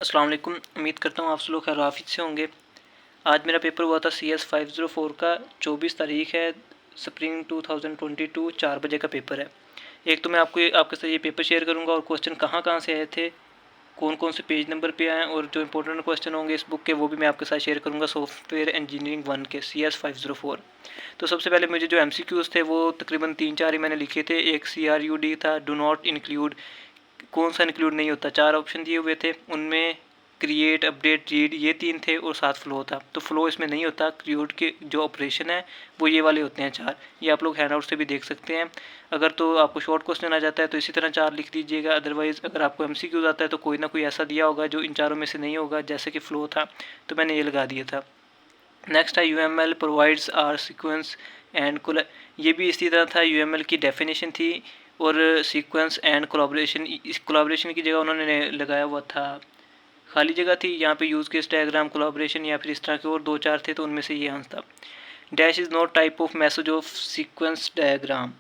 अस्सलाम वालेकुम। उम्मीद करता हूँ आप सब लोग खैरियत से होंगे। आज मेरा पेपर हुआ था CS 504 का। 24 तारीख है, स्प्रिंग 2022, 4 बजे का पेपर है। एक तो मैं आपके साथ ये पेपर शेयर करूँगा और क्वेश्चन कहाँ कहाँ से आए थे, कौन कौन से पेज नंबर पे आए और जो इंपॉर्टेंट क्वेश्चन होंगे इस बुक के वो भी मैं आपके साथ शेयर करूँगा। सॉफ्टवेयर इंजीनियरिंग 1 के CS 504। तो सबसे पहले मुझे जो MCQs थे वो तकरीबन 3-4 ही मैंने लिखे थे। एक CRUD था, डू नॉट इंक्लूड, कौन सा इंक्लूड नहीं होता। 4 ऑप्शन दिए हुए थे, उनमें क्रिएट, अपडेट, रीड ये 3 थे और 7 फ्लो था। तो फ्लो इसमें नहीं होता। क्रिएट के जो ऑपरेशन है वो ये वाले होते हैं 4। ये आप लोग हैंडआउट से भी देख सकते हैं। अगर तो आपको शॉर्ट क्वेश्चन आ जाता है तो इसी तरह 4 लिख दीजिएगा। अदरवाइज़ अगर आपको MCQs आता है तो कोई ना कोई ऐसा दिया होगा जो इन चारों में से नहीं होगा, जैसे कि फ्लो था तो मैंने ये लगा दिया था। नेक्स्ट है UML provides are sequence and ये भी इसी तरह था। UML की डेफिनेशन थी और सीक्वेंस एंड कोलाब्रेशन, इस कोलाब्रेशन की जगह उन्होंने लगाया हुआ था, खाली जगह थी यहाँ पे यूज़ केस डायग्राम, कोलाब्रेशन या फिर इस तरह के और 2-4 थे तो उनमें से ये आंसर था। Dash is not type of message of sequence diagram,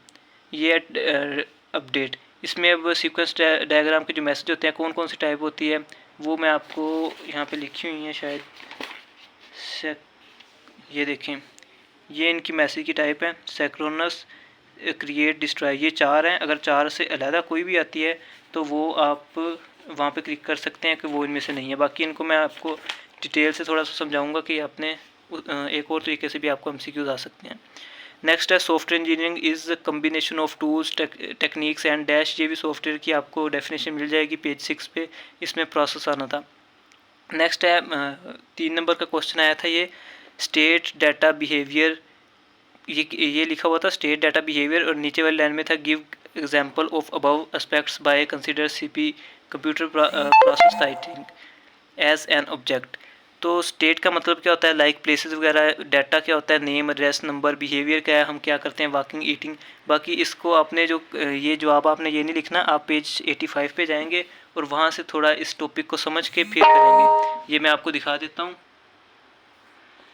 ये अपडेट। इसमें अब सीक्वेंस डायग्राम के जो मैसेज होते हैं कौन कौन सी टाइप होती है वो मैं आपको यहाँ पे लिखी हुई है शायद। ये देखें, ये इनकी मैसेज की टाइप है। सेक्रोनस, क्रिएट, डिस्ट्रॉय, ये 4 हैं। अगर 4 से अलहदा कोई भी आती है तो वो आप वहाँ पे क्लिक कर सकते हैं कि वो इनमें से नहीं है। बाकी इनको मैं आपको डिटेल से थोड़ा सा समझाऊंगा कि आपने एक और तरीके से भी आपको MCQs आ सकते हैं। नेक्स्ट है software engineering is combination of tools, techniques and dash. ये भी सॉफ्टवेयर की आपको डेफिनेशन मिल जाएगी पेज 6 पे, इसमें प्रोसेस आना था। नेक्स्ट है 3 नंबर का क्वेश्चन आया था, ये स्टेट डाटा बिहेवियर, ये लिखा हुआ था स्टेट डाटा बिहेवियर और नीचे वाली लाइन में था give example of above aspects by consider CP computer process citing as an object. तो स्टेट का मतलब क्या होता है, लाइक प्लेसेस वगैरह। डाटा क्या होता है, नेम, एड्रेस, नंबर। बिहेवियर क्या है, हम क्या करते हैं, वॉकिंग, ईटिंग। बाकी इसको आपने जो ये जवाब आपने ये नहीं लिखना, आप पेज 85 पे जाएंगे और वहाँ से थोड़ा इस टॉपिक को समझ के फिर करेंगे। ये मैं आपको दिखा देता हूँ।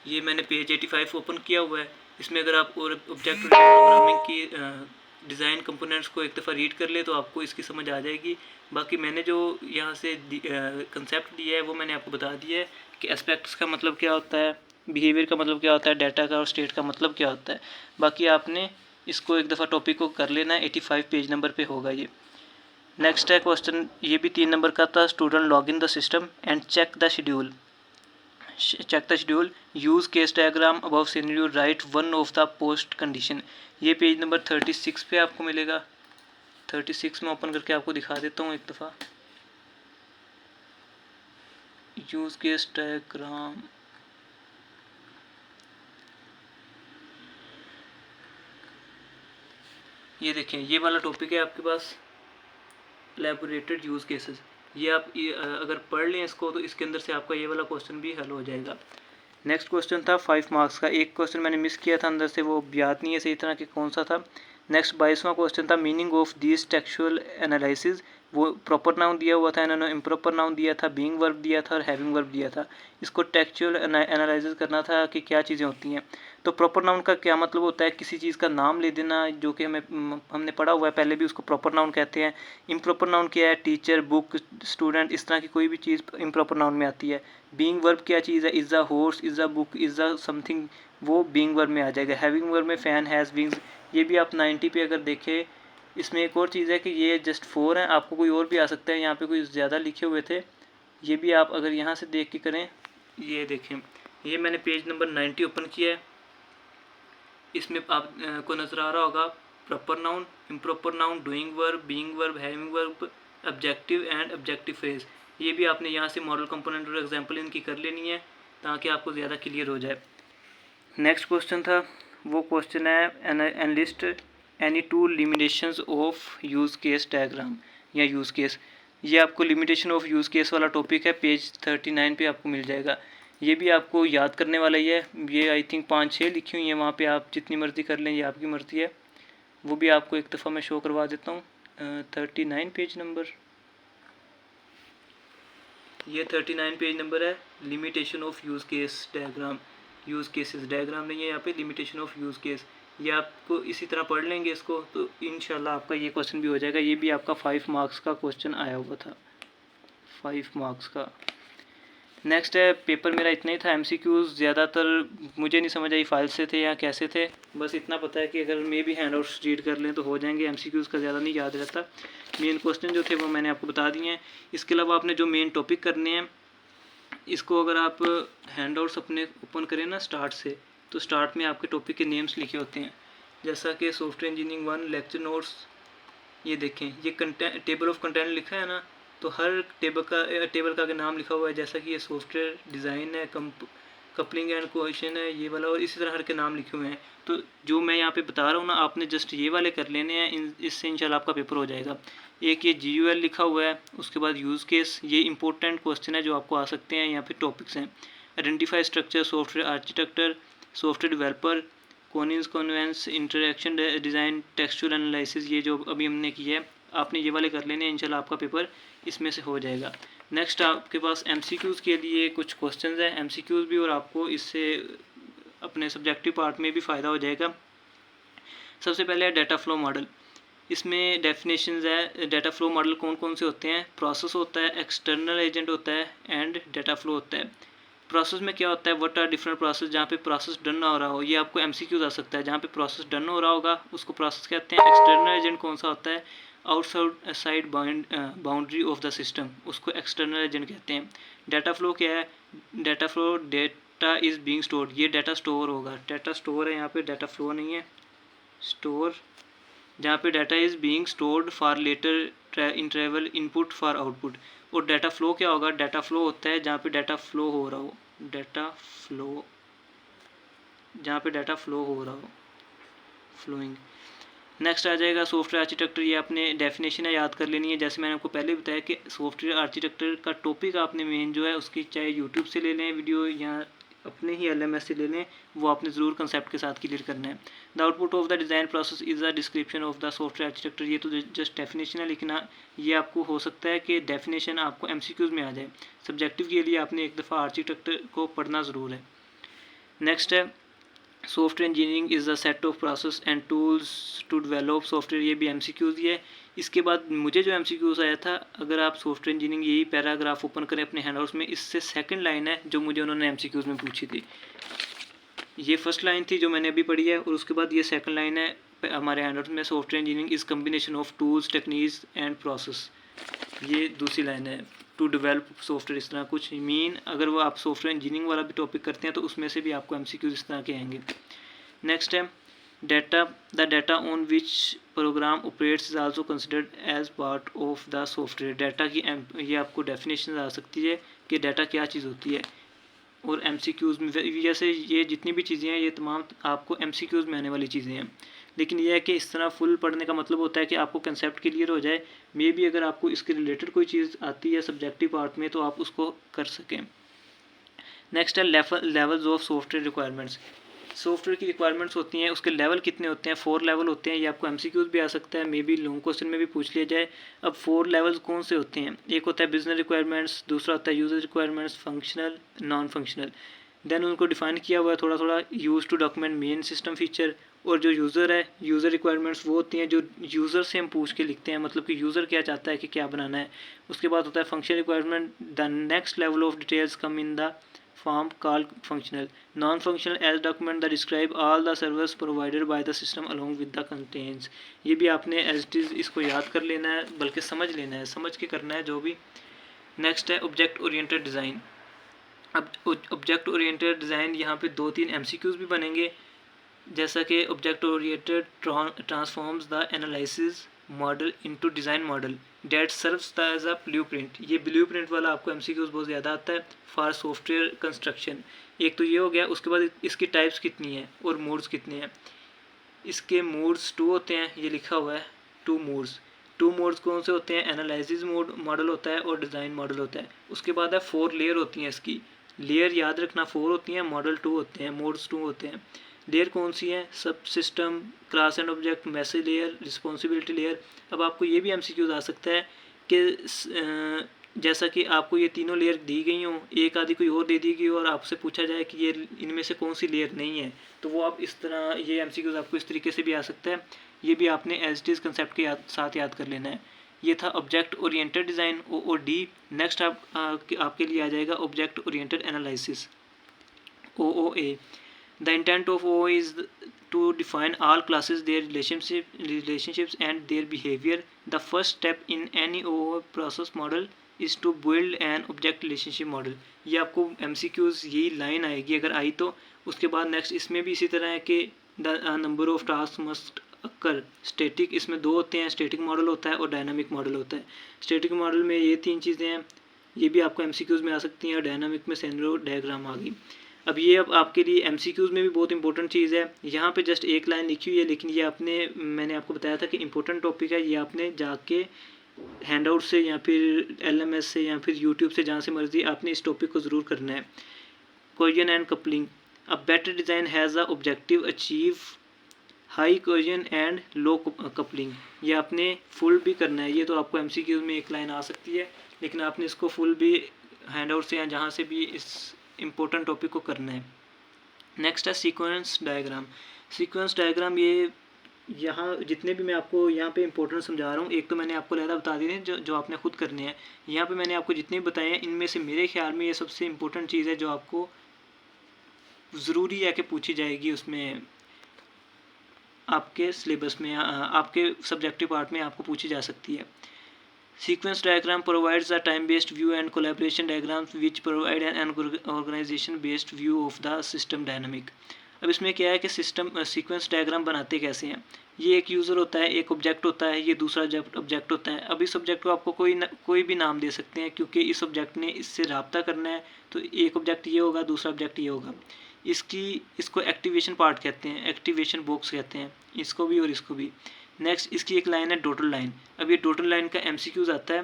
ये मैंने पेज 85 ओपन किया हुआ है। इसमें अगर आप और ऑब्जेक्ट प्रोग्रामिंग की डिज़ाइन कंपोनेंट्स को एक दफ़ा रीड कर ले तो आपको इसकी समझ आ जाएगी। बाकी मैंने जो यहाँ से कंसेप्ट दिया है वो मैंने आपको बता दिया है कि एस्पेक्ट्स का मतलब क्या होता है, बिहेवियर का मतलब क्या होता है, डाटा का और स्टेट का मतलब क्या होता है। बाकी आपने इसको एक दफ़ा टॉपिक को कर लेना है। 85 पेज नंबर पे होगा ये। नेक्स्ट है क्वेश्चन, ये भी 3 नंबर का था। Student log in the system and check the schedule. check the schedule, use case diagram above scenario, write one of the post condition। ये पेज नंबर 36 पे आपको मिलेगा। 36 में ओपन करके आपको दिखा देता हूँ एक दफ़ा। यूज केस डायग्राम, ये देखें, ये वाला टॉपिक है आपके पास, एलैबोरेटेड यूज केसेस। ये आप अगर पढ़ लें इसको तो इसके अंदर से आपका ये वाला क्वेश्चन भी हल हो जाएगा। नेक्स्ट क्वेश्चन था 5 मार्क्स का। एक क्वेश्चन मैंने मिस किया था अंदर से, वो याद नहीं है सही तरह कि कौन सा था। नेक्स्ट 22वां क्वेश्चन था meaning of this textual analysis. वो प्रॉपर नाउन दिया हुआ था, इन्होंने इम्प्रॉपर नाउन दिया था, बीइंग वर्ब दिया था और हैविंग वर्ब दिया था। इसको टेक्सचुअल एनालिसिस करना था कि क्या चीज़ें होती हैं। तो प्रॉपर नाउन का क्या मतलब होता है, किसी चीज़ का नाम ले देना, जो कि हमने पढ़ा हुआ है पहले भी, उसको प्रॉपर नाउन कहते हैं। इम्प्रॉपर नाउन क्या है, टीचर, बुक, स्टूडेंट, इस तरह की कोई भी चीज़ इम्प्रॉपर नाउन में आती है। बीइंग वर्ब क्या चीज़ है, is a horse, is a book, is a something, वो बीइंग वर्ब में आ जाएगा। हैविंग वर्ब में फैन, हैज़, विंग्स। ये भी आप 90 पे अगर देखें। इसमें एक और चीज़ है कि ये जस्ट 4 है, आपको कोई और भी आ सकता है। यहाँ पे कोई ज़्यादा लिखे हुए थे, ये भी आप अगर यहाँ से देख के करें। ये देखें, ये मैंने पेज नंबर 90 ओपन किया है। इसमें आप को नज़र आ रहा होगा proper noun, improper noun, doing verb, being verb, having verb, objective and objective phrase. ये भी आपने यहाँ से मॉडल कंपोनेंट और एग्जांपल इनकी कर लेनी है ताकि आपको ज़्यादा क्लियर हो जाए। नेक्स्ट क्वेश्चन था, वो क्वेश्चन है enlist any two limitations of use case diagram या यूज़ केस। ये आपको लिमिटेशन ऑफ यूज़ केस वाला टॉपिक है, पेज 39 पे आपको मिल जाएगा। ये भी आपको याद करने वाला ही है। ये आई थिंक 5-6 लिखी हुई हैं, वहाँ पे आप जितनी मर्ज़ी कर लें, ये आपकी मर्ज़ी है। वो भी आपको एक दफ़ा मैं शो करवा देता हूँ। 39 पेज नंबर, ये 39 पेज नंबर है। Limitation of use case diagram, use cases diagram नहीं है यहाँ पे, लिमिटेशन ऑफ यूज़ केस। ये आपको इसी तरह पढ़ लेंगे इसको तो इंशाल्लाह आपका ये क्वेश्चन भी हो जाएगा। ये भी आपका 5 मार्क्स का क्वेश्चन आया हुआ था, 5 मार्क्स का। नेक्स्ट है, पेपर मेरा इतना ही था। एमसीक्यूज़ ज़्यादातर मुझे नहीं समझ आई फाइल से थे या कैसे थे, बस इतना पता है कि अगर मे भी हैंड आउट्स रीड कर लें तो हो जाएंगे। एमसीक्यूज़ का ज़्यादा नहीं याद रहता। मेन क्वेश्चन जो थे वो मैंने आपको बता दिए हैं। इसके अलावा आपने जो मेन टॉपिक करने हैं, इसको अगर आप हैंड आउट्स अपने ओपन करें ना स्टार्ट से, तो स्टार्ट में आपके टॉपिक के नेम्स लिखे होते हैं, जैसा कि सॉफ्टवेयर इंजीनियरिंग 1 लेक्चर नोट्स। ये देखें, ये कंटेंट टेबल ऑफ कंटेंट लिखा है ना, तो हर टेबल का नाम लिखा हुआ है, जैसा कि ये सॉफ्टवेयर डिज़ाइन है, कपलिंग एंड कोहेशन है ये वाला, और इसी तरह हर के नाम लिखे हुए हैं। तो जो मैं यहाँ पे बता रहा हूँ ना, आपने जस्ट ये वाले कर लेने हैं, इससे इंशाल्लाह आपका पेपर हो जाएगा। एक ये GUL लिखा हुआ है, उसके बाद यूज़ केस, ये इंपॉर्टेंट क्वेश्चन है जो आपको आ सकते हैं। यहाँ पे टॉपिक्स हैं, identify structure, software architecture, software developer, कॉनिन्स conveyance, interaction design, textual analysis, ये जो अभी हमने किया है, आपने ये वाले कर लेने हैं, इंशाल्लाह आपका पेपर इसमें से हो जाएगा। नेक्स्ट आपके पास MCQs के लिए कुछ क्वेश्चंस हैं, MCQs भी, और आपको इससे अपने सब्जेक्टिव पार्ट में भी फ़ायदा हो जाएगा। सबसे पहले है डाटा फ्लो मॉडल। इसमें डेफिनेशंस है, डाटा फ्लो मॉडल कौन कौन से होते हैं। प्रोसेस होता है, एक्सटर्नल एजेंट होता है, एंड डाटा फ्लो होता है। प्रोसेस में क्या होता है, व्हाट आर डिफरेंट प्रोसेस, जहाँ पे प्रोसेस डन ना हो रहा हो, ये आपको MCQs आ सकता है। जहाँ पे प्रोसेस डन हो रहा होगा उसको प्रोसेस कहते हैं। एक्सटर्नल एजेंट कौन सा होता है, outside boundary of the system, उसको एक्सटर्नल एजेंट कहते हैं। डाटा फ्लो क्या है, data flow, data is being stored, ये डाटा स्टोर होगा, डाटा स्टोर है यहाँ पे, डाटा फ्लो नहीं है, स्टोर, जहाँ पे data is being stored for later in travel input for output. और डाटा फ्लो क्या होगा, डाटा फ्लो होता है जहाँ पे डाटा फ्लो हो रहा हो, डाटा फ्लो, जहाँ पे डाटा फ्लो हो रहा हो, फ्लोइंग। नेक्स्ट आ जाएगा सॉफ्टवेयर आर्किटेक्चर। ये आपने डेफिनेशन है याद कर लेनी है। जैसे मैंने आपको पहले बताया कि सॉफ्टवेयर आर्किटेक्चर का टॉपिक आपने मेन जो है उसकी चाहे यूट्यूब से ले लें वीडियो या अपने ही LMS से ले लें, वो आपने ज़रूर कंसेप्ट के साथ क्लियर करना है। The output of the design process is a description of the software architecture. ये तो जस्ट डेफिनेशन है, लेकिन ये आपको हो सकता है कि डेफिनेशन आपको MCQs में आ जाए। सब्जेक्टिव के लिए आपने एक दफ़ा आर्किटेक्चर को पढ़ना ज़रूर है। नेक्स्ट है software engineering is the set of process and tools to develop software, ये भी MCQs ही है। इसके बाद मुझे जो MCQs आया था, अगर आप सॉफ्टवेयर इंजीनियरिंग यही पैराग्राफ ओपन करें अपने हैंडआउट्स में, इससे सेकंड लाइन है जो मुझे उन्होंने MCQs में पूछी थी। ये फर्स्ट लाइन थी जो मैंने अभी पढ़ी है, और उसके बाद ये सेकंड लाइन है हमारे हैंडआउट्स में, software engineering is combination of tools, techniques and process, ये दूसरी लाइन है, टू डेवलप सॉफ्टवेयर, इस तरह कुछ मीन। अगर वो आप सॉफ्टवेयर इंजीनियरिंग वाला भी टॉपिक करते हैं तो उसमें से भी आपको MCQs इस तरह के आएंगे। नेक्स्ट है data, the data on which program operates is also considered as part of the software. डाटा की ये आपको डेफिनेशन आ सकती है कि डाटा क्या चीज़ होती है, और MCQs में जैसे ये जितनी भी चीज़ें हैं ये तमाम आपको MCQs में आने वाली चीज़ें हैं। लेकिन यह है कि इस तरह फुल पढ़ने का मतलब होता है कि आपको कंसेप्ट क्लियर हो जाए, मे बी अगर आपको इसके रिलेटेड कोई चीज़ आती है सब्जेक्टिव पार्ट में तो आप उसको कर सकें। नेक्स्ट है levels of software requirements. Software की रिक्वायरमेंट्स होती हैं, उसके लेवल कितने होते हैं, 4 लेवल होते हैं। ये आपको MCQs भी आ सकता है, मे बी लॉन्ग क्वेश्चन में भी पूछ लिया जाए। अब 4 लेवल्स कौन से होते हैं, एक होता है बिजनेस रिक्वायरमेंट्स, दूसरा होता है user requirements, functional, non functional. Then उनको डिफाइन किया हुआ है थोड़ा थोड़ा, use to document main system feature. और जो यूज़र है, यूज़र रिक्वायरमेंट्स वो होती हैं जो यूज़र से हम पूछ के लिखते हैं, मतलब कि यूज़र क्या चाहता है कि क्या बनाना है। उसके बाद होता है function requirement, the next level of details come in the form called functional. Non-functional as document that describe all the service provided by the system along with the contains. ये भी आपने as it is इसको याद कर लेना है, बल्कि समझ लेना है, समझ के करना है जो भी। नेक्स्ट है ऑब्जेक्ट ओरिएंटेड डिज़ाइन। अब ऑब्जेक्ट ओरिएंटेड डिज़ाइन यहाँ पे 2-3 MCQs भी बनेंगे, जैसा कि object oriented transforms the analysis model into design model that serves as a blueprint. ये ब्लूप्रिंट वाला आपको MCQs बहुत ज़्यादा आता है फॉर सॉफ्टवेयर कंस्ट्रक्शन। एक तो ये हो गया, उसके बाद इसकी टाइप्स कितनी हैं और मोड्स कितने हैं। इसके मोड्स 2 होते हैं, ये लिखा हुआ है 2 मोड्स। 2 मोड्स कौन से होते हैं, एनालिसिस मॉडल होता है और डिज़ाइन मॉडल होता है। उसके बाद है 4 लेयर होती हैं, इसकी लेयर याद रखना 4 होती हैं, मॉडल 2 होते हैं, मोड्स 2 होते हैं। लेयर कौन सी है, सब system, class and object, message layer, responsibility layer. अब आपको ये भी MCQs आ सकता है कि जैसा कि आपको ये तीनों लेयर दी गई हों, एक आदि कोई और दे दी गई हो और आपसे पूछा जाए कि ये इनमें से कौन सी लेयर नहीं है, तो वो आप इस तरह, ये MCQs आपको इस तरीके से भी आ सकता है। ये भी आपने एज इट इज़ कंसेप्ट के साथ याद कर लेना है। ये था object oriented design OOD। Next आपके लिए आ जाएगा object oriented analysis OOA। The intent of OOA is to define all classes, their relationships and their behavior. The first step in any OOA process model is to build an object relationship model। ये आपको MCQs यही line आएगी, अगर आई तो उसके बाद next इसमें भी इसी तरह है कि the number of task must occur static, इसमें दो होते हैं, स्टैटिक मॉडल होता है और डायनामिक मॉडल होता है। स्टैटिक मॉडल में ये तीन चीज़ें हैं, ये भी आपको MCQs में आ सकती हैं, और डायनामिक में सेनरो डायग्राम आ गई। अब ये अब आपके लिए MCQs में भी बहुत इंपॉर्टेंट चीज़ है। यहाँ पे जस्ट एक लाइन लिखी हुई है, लेकिन ये मैंने आपको बताया था कि इंपॉर्टेंट टॉपिक है, ये आपने जाके हैंडआउट से या फिर LMS से या फिर यूट्यूब से जहाँ से मर्जी आपने इस टॉपिक को ज़रूर करना है। Cohesion and coupling. A better design has a objective achieve high cohesion and low coupling. ये आपने फुल भी करना है, ये तो आपको MCQs में एक लाइन आ सकती है, लेकिन आपने इसको फुल भी हैंडआउट से या जहाँ से भी इस इम्पोर्टेंट टॉपिक को करना है। नेक्स्ट है सीक्वेंस डायग्राम। सीक्वेंस डायग्राम ये यहाँ जितने भी मैं आपको यहाँ पे इंपॉर्टेंट समझा रहा हूँ, एक तो मैंने आपको लहदा बता दी है जो आपने खुद करने हैं। यहाँ पे मैंने आपको जितने भी बताए हैं, इनमें से मेरे ख्याल में ये सबसे इम्पोर्टेंट चीज़ है जो आपको ज़रूरी है कि पूछी जाएगी उसमें, आपके सिलेबस में, आपके सब्जेक्टिव पार्ट में आपको पूछी जा सकती है। Sequence diagram provides a time-based view and collaboration diagrams which provide an organization-based view of the system dynamic। अब इसमें क्या है कि सिस्टम सीक्वेंस डायग्राम बनाते कैसे हैं। ये एक यूज़र होता है, एक ऑब्जेक्ट होता है, ये दूसरा ऑब्जेक्ट होता है। अब इस ऑब्जेक्ट को आपको कोई भी नाम दे सकते हैं, क्योंकि इस ऑब्जेक्ट ने इससे रब्ता करना है, तो एक ऑब्जेक्ट ये होगा, दूसरा ऑब्जेक्ट ये होगा। इसको एक्टिवेशन पार्ट कहते हैं, एक्टिवेशन बॉक्स कहते हैं, इसको भी और इसको भी। नेक्स्ट इसकी एक लाइन है डॉटेड लाइन। अब ये डॉटेड लाइन का MCQs आता है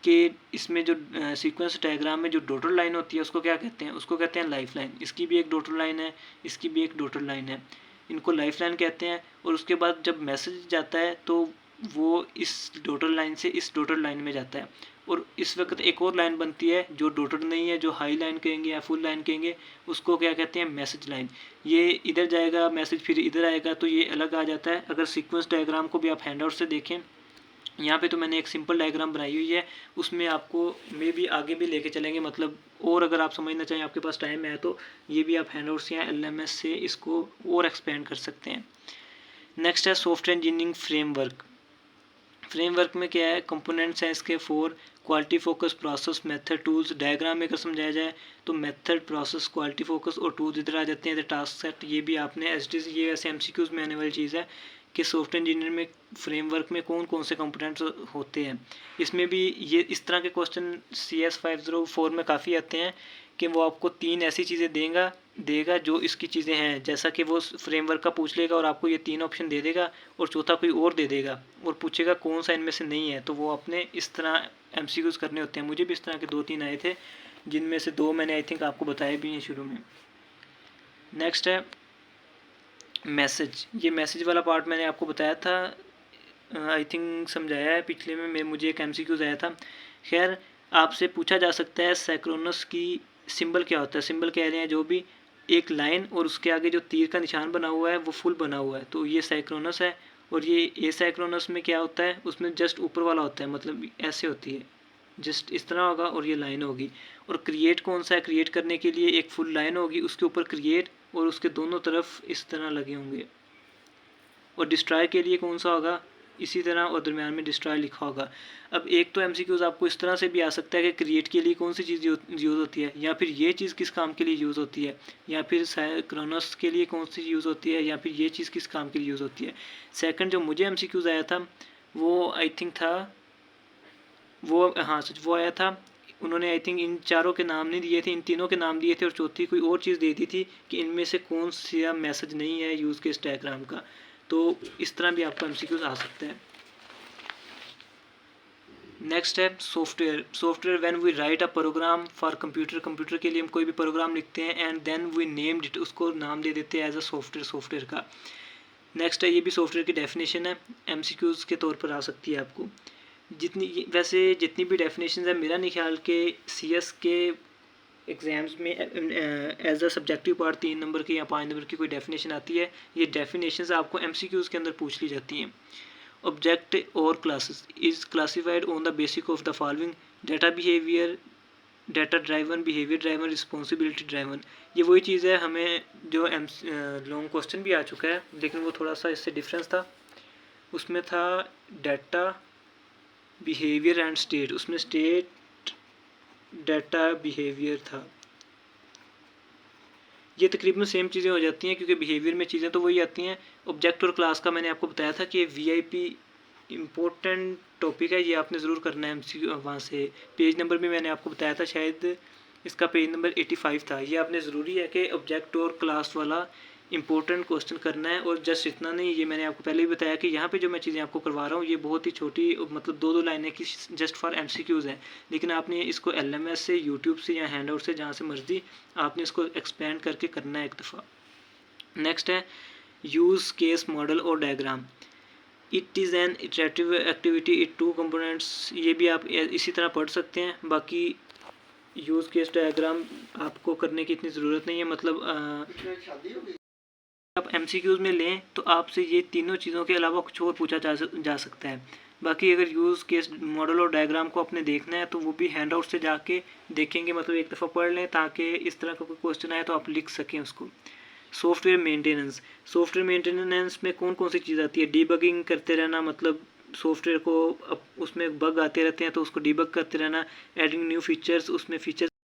कि इसमें जो सीक्वेंस डायग्राम में जो डॉटेड लाइन होती है उसको क्या कहते हैं, उसको कहते हैं लाइफ लाइन। इसकी भी एक डॉटेड लाइन है, इसकी भी एक डॉटेड लाइन है, इनको लाइफ लाइन कहते हैं। और उसके बाद जब मैसेज जाता है तो वो इस डॉटेड लाइन से इस डॉटेड लाइन में जाता है, और इस वक्त एक और लाइन बनती है जो डॉटेड नहीं है, जो हाई लाइन कहेंगे या फुल लाइन कहेंगे, उसको क्या कहते हैं, मैसेज लाइन। ये इधर जाएगा मैसेज, फिर इधर आएगा, तो ये अलग आ जाता है। अगर सीक्वेंस डायग्राम को भी आप हैंडआउट से देखें, यहाँ पे तो मैंने एक सिंपल डायग्राम बनाई हुई है, उसमें आपको मे भी आगे भी लेके चलेंगे, मतलब और अगर आप समझना चाहें, आपके पास टाइम है तो ये भी आप हैंडआउट से या LMS से इसको और एक्सपेंड कर सकते हैं। नेक्स्ट है सॉफ्टवेयर इंजीनियरिंग फ्रेमवर्क। फ्रेमवर्क में क्या है, कंपोनेंट्स हैं इसके 4, quality focus, process, method, tools. Diagram में अगर समझाया जाए तो मेथड, प्रोसेस, क्वालिटी फोकस और टूल्स इधर आ जाते हैं। टास्क सेट ये भी आपने ये वैसे MCQs में आने वाली चीज़ है कि सॉफ्टवेयर इंजीनियर में फ्रेमवर्क में कौन कौन से कंपोनेंट्स होते हैं। इसमें भी ये इस तरह के क्वेश्चन CS 504 में काफ़ी आते हैं कि वो आपको 3 ऐसी चीज़ें देगा जो इसकी चीज़ें हैं, जैसा कि वो फ्रेमवर्क का पूछ लेगा और आपको ये 3 ऑप्शन दे देगा, और चौथा कोई और दे देगा और पूछेगा कौन सा इनमें से नहीं है। तो वो अपने इस तरह MCQs करने होते हैं। मुझे भी इस तरह के 2-3 आए थे, जिनमें से 2 मैंने आई थिंक आपको बताए भी हैं शुरू में। नेक्स्ट है मैसेज। ये मैसेज वाला पार्ट मैंने आपको बताया था, आई थिंक समझाया है पिछले में मुझे एक MCQs आया था। खैर आपसे पूछा जा सकता है सैक्रोनस की सिंबल क्या होता है। सिंबल कह रहे हैं जो भी एक लाइन और उसके आगे जो तीर का निशान बना हुआ है वो फुल बना हुआ है, तो ये सैक्रोनस है। और ये एसाइक्रोनस में क्या होता है, उसमें जस्ट ऊपर वाला होता है, मतलब ऐसे होती है, जस्ट इस तरह होगा और ये लाइन होगी। और क्रिएट कौन सा है, क्रिएट करने के लिए एक फुल लाइन होगी, उसके ऊपर क्रिएट और उसके दोनों तरफ इस तरह लगे होंगे। और डिस्ट्रॉय के लिए कौन सा होगा, इसी तरह, और दरम्यान में डिस्ट्रॉय लिखा होगा। अब एक तो MCQs आपको इस तरह से भी आ सकता है कि क्रिएट के लिए कौन सी चीज़ यूज़ होती है, या फिर ये चीज़ किस काम के लिए यूज़ होती है, या फिर सैक्रोनस के लिए कौन सी यूज़ होती है, या फिर ये चीज़ किस काम के लिए यूज़ होती है। सेकंड जो मुझे MCQs आया था वो आई थिंक था वो आया था, उन्होंने आई थिंक इन चारों के नाम नहीं दिए थे, इन तीनों के नाम दिए थे और चौथी कोई और चीज़ दे दी थी कि इनमें से कौन सा मैसेज नहीं है यूज़ केस डायग्राम का। तो इस तरह भी आपको MCQs आ सकते हैं। नेक्स्ट है software when we write a program for computer के लिए हम कोई भी प्रोग्राम लिखते हैं and then we named it, उसको नाम दे देते हैं एज अ सॉफ्टवेयर का। नेक्स्ट है, ये भी सॉफ्टवेयर की डेफिनेशन है, MCQs के तौर पर आ सकती है आपको। जितनी भी डेफिनेशन है, मेरा नहीं ख्याल के CS के एग्ज़ाम्स में as a subjective part 3 number की या 5 नंबर की कोई डेफिनेशन आती है। ये डेफिनेशंस आपको MCQs के अंदर पूछ ली जाती हैं। ऑब्जेक्ट और classes is classified on the basis of the following data behaviour, data driven, behaviour driven, responsibility driven. ये वही चीज़ है, हमें जो लॉन्ग क्वेश्चन भी आ चुका है लेकिन वो थोड़ा सा इससे डिफरेंस था। उसमें था डाटा बिहेवियर एंड स्टेट, उसमें स्टेट डाटा बिहेवियर था। ये तकरीबन सेम चीज़ें हो जाती हैं क्योंकि बिहेवियर में चीज़ें तो वही आती हैं। ऑब्जेक्ट और क्लास का मैंने आपको बताया था कि वीआईपी इम्पोर्टेंट टॉपिक है, ये आपने ज़रूर करना है एमसीक्यू। वहाँ से पेज नंबर भी मैंने आपको बताया था, शायद इसका पेज नंबर 85 था। ये आपने ज़रूरी है कि ऑब्जेक्ट और क्लास वाला इंपॉर्टेंट क्वेश्चन करना है। और जस्ट इतना नहीं, ये मैंने आपको पहले भी बताया कि यहाँ पे जो मैं चीज़ें आपको करवा रहा हूँ ये बहुत ही छोटी, मतलब 2-2 लाइनें की जस्ट फॉर एमसीक्यूज़ हैं, लेकिन आपने इसको एलएमएस से, यूट्यूब से या हैंड आउट से, जहाँ से मर्जी आपने इसको एक्सपेंड करके करना है एक दफ़ा। नेक्स्ट है यूज़ केस मॉडल और diagram. It is an iterative activity it two components. ये भी आप इसी तरह पढ़ सकते हैं। बाकी यूज़ केस डायग्राम आपको करने की इतनी ज़रूरत नहीं है, मतलब आप एमसीक्यूज़ में लें तो आपसे ये तीनों चीज़ों के अलावा कुछ और पूछा जा सकता है। बाकी अगर यूज़ केस मॉडल और डायग्राम को आपने देखना है तो वो भी हैंड आउट से जाके देखेंगे, मतलब एक दफ़ा पढ़ लें ताकि इस तरह का कोई क्वेश्चन आए तो आप लिख सकें उसको। सॉफ्टवेयर मेंटेनेंस, सॉफ्टवेयर मेंटेनेंस में कौन कौन सी चीज़ आती है? डीबगिंग करते रहना, मतलब सॉफ्टवेयर को अब उसमें बग आते रहते हैं तो उसको डीबग करते रहना। एडिंग न्यू फीचर्स, उसमें फीचर्स